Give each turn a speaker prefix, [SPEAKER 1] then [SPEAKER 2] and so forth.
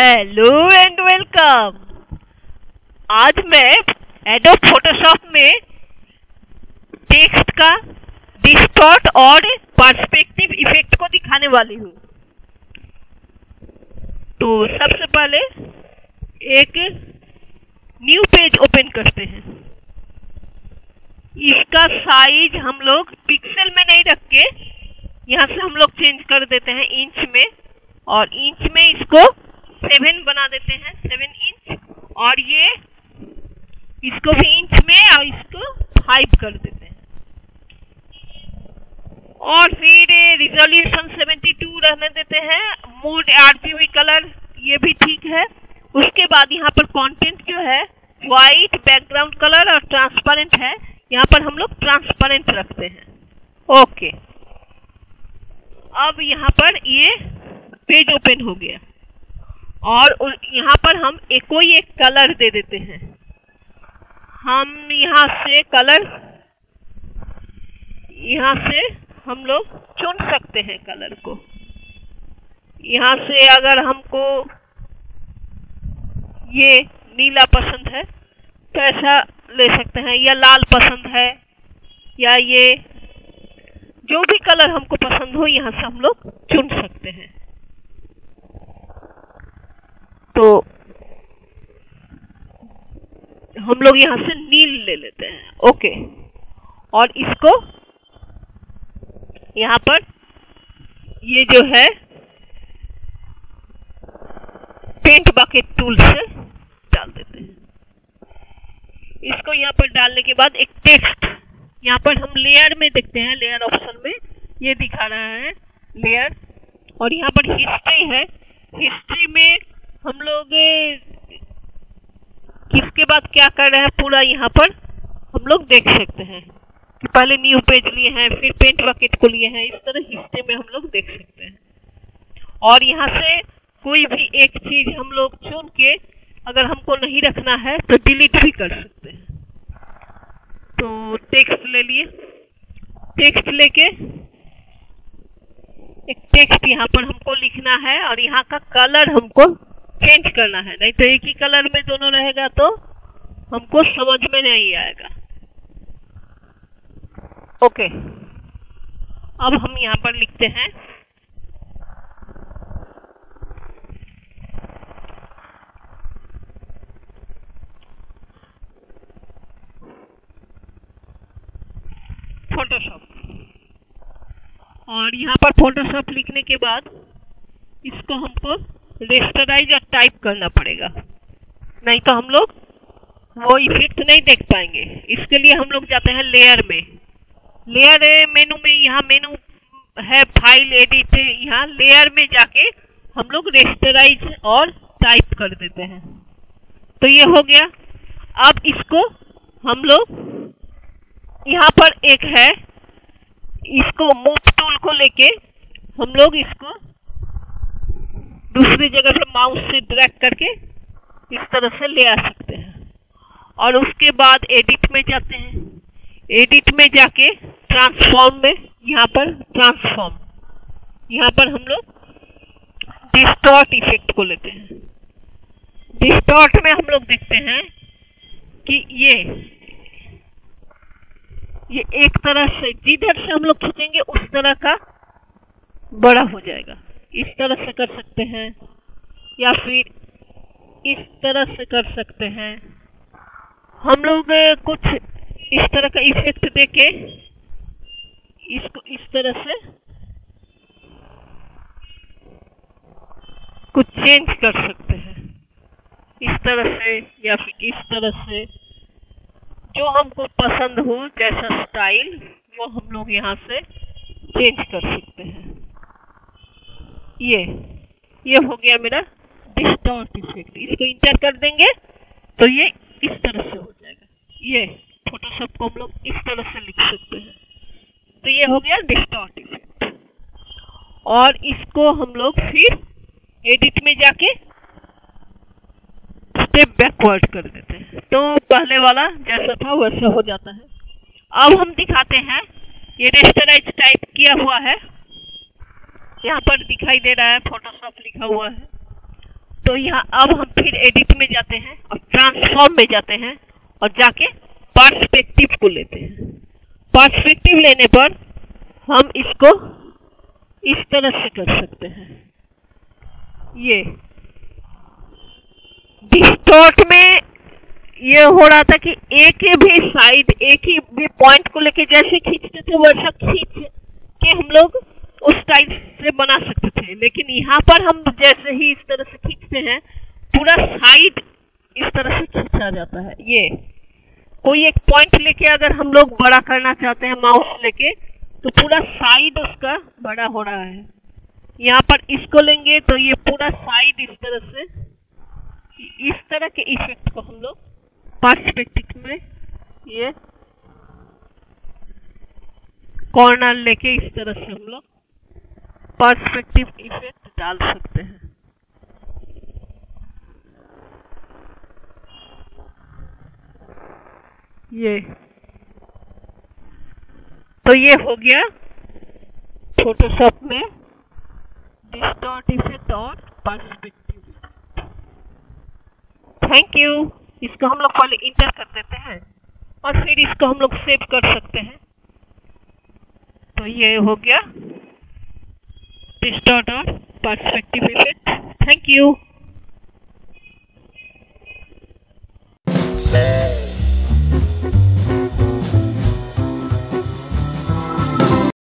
[SPEAKER 1] Hello and welcome. आज मैं adobe Photoshop में टेक्स्ट का डिस्टॉर्ट और पर्सपेक्टिव इफेक्ट को दिखाने वाली हूँ। तो सबसे पहले एक न्यू पेज ओपन करते हैं। इसका साइज हम लोग पिक्सल में नहीं रख के यहाँ से हम लोग चेंज कर देते हैं इंच में, और इंच में इसको 7 बना देते हैं, 7 इंच, और ये इसको भी इंच में और इसको 5 कर देते हैं। और फिर रिजोल्यूशन 72 रहने देते हैं। मोड RGB कलर ये भी ठीक है। उसके बाद यहाँ पर कंटेंट जो है वाइट बैकग्राउंड कलर और ट्रांसपेरेंट है, यहाँ पर हम लोग ट्रांसपेरेंट रखते हैं। ओके, अब यहाँ पर ये पेज ओपन हो गया और यहाँ पर हम कोई एक कलर दे देते हैं। हम यहाँ से कलर हम लोग चुन सकते हैं कलर को। यहाँ से अगर हमको ये नीला पसंद है तो ऐसा ले सकते हैं, या लाल पसंद है, या ये जो भी कलर हमको पसंद हो यहाँ से हम लोग चुन सकते हैं। तो हम लोग यहाँ से नील ले लेते हैं। ओके, और इसको यहाँ पर ये जो है पेंट बकेट टूल से डाल देते हैं। इसको यहाँ पर डालने के बाद एक टेक्स्ट यहाँ पर हम लेयर में देखते हैं, लेयर ऑप्शन में ये दिखा रहा है लेयर, और यहाँ पर हिस्ट्री है। हिस्ट्री में हम लोग किसके बाद क्या कर रहे हैं पूरा यहाँ पर हम लोग देख सकते हैं कि पहले न्यू पेज लिए हैं, फिर पेंट बकेट को लिए हैं। इस तरह हिस्ट्री में हम लोग देख सकते हैं। और यहाँ से कोई भी एक चीज हम लोग चुन के अगर हमको नहीं रखना है तो डिलीट भी कर सकते हैं। तो टेक्स्ट ले लिए, टेक्स्ट लेके एक टेक्स्ट यहाँ पर हमको लिखना है और यहाँ का कलर हमको चेंज करना है, नहीं तो एक ही कलर में दोनों रहेगा तो हमको समझ में नहीं आएगा। ओके, अब हम यहाँ पर लिखते हैं फोटोशॉप, और यहाँ पर फोटोशॉप लिखने के बाद इसको हमको रेस्टराइज और टाइप करना पड़ेगा, नहीं तो हम लोग वो इफेक्ट नहीं देख पाएंगे। इसके लिए हम लोग जाते हैं लेयर में, लेयर मेनू में, यहाँ मेनू है फाइल एडिट, यहाँ लेयर में जाके हम लोग रेस्टराइज और टाइप कर देते हैं। तो ये हो गया। अब इसको हम लोग यहाँ पर एक है, इसको मूव टूल को लेके हम लोग इसको दूसरी जगह पे माउस से ड्रैग करके इस तरह से ले आ सकते हैं। और उसके बाद एडिट में जाते हैं, एडिट में जाके ट्रांसफॉर्म में, यहाँ पर ट्रांसफॉर्म, यहाँ पर हम लोग डिस्टॉर्ट इफेक्ट को लेते हैं। डिस्टॉर्ट में हम लोग देखते हैं कि ये एक तरह से जिधर से हम लोग खींचेंगे उस तरह का बड़ा हो जाएगा। इस तरह से कर सकते हैं या फिर इस तरह से कर सकते हैं। हम लोग कुछ इस तरह का इफेक्ट देके इसको इस तरह से कुछ चेंज कर सकते हैं, इस तरह से या फिर इस तरह से, जो हमको पसंद हो जैसा स्टाइल वो हम लोग यहाँ से चेंज कर सकते हैं। ये हो गया मेरा डिस्टॉर्ट इफेक्ट। इसको इंटर कर देंगे तो ये इस तरह से हो जाएगा। ये फोटोशॉप को हम लोग इस तरह से लिख सकते हैं। तो ये हो गया डिस्टॉर्ट इफेक्ट। और इसको हम लोग फिर एडिट में जाके स्टेप बैकवर्ड कर देते हैं, तो पहले वाला जैसा था वैसा हो जाता है। अब हम दिखाते हैं, ये रेस्टराइज टाइप किया हुआ है, यहाँ पर दिखाई दे रहा है फोटोशॉप लिखा हुआ है। तो तो यहाँ अब हम फिर एडिट में जाते हैं और ट्रांसफॉर्म में जाते हैं और जाके पर्सपेक्टिव को लेते हैं। पर्सपेक्टिव लेने पर हम इसको इस तरह से कर सकते हैं। ये डिस्टॉर्ट में ये हो रहा था कि एक ही भी साइड, एक ही भी पॉइंट को लेके जैसे खींचते थे वैसा खींच के हम लोग उस टाइप से बना सकते थे, लेकिन यहाँ पर हम जैसे ही इस तरह से खींचते हैं पूरा साइड इस तरह से खींचा जाता है। ये कोई एक पॉइंट लेके अगर हम लोग बड़ा करना चाहते हैं माउस लेके तो पूरा साइड उसका बड़ा हो रहा है। यहाँ पर इसको लेंगे तो ये पूरा साइड इस तरह के इफेक्ट को हम लोग पर्सपेक्टिव में ये कॉर्नर लेके इस तरह से हम लोग पर्सपेक्टिव इफेक्ट डाल सकते हैं। ये तो ये हो गया फोटोशॉप में डिस्टॉर्ट इफेक्ट और पर्सपेक्टिव। Thank you. इसको हम लोग पहले इंटर कर देते हैं और फिर इसको हम लोग सेव कर सकते हैं। तो ये हो गया डिस्टॉर्ट और पर्सपेक्टिव इफेक्ट। Thank you.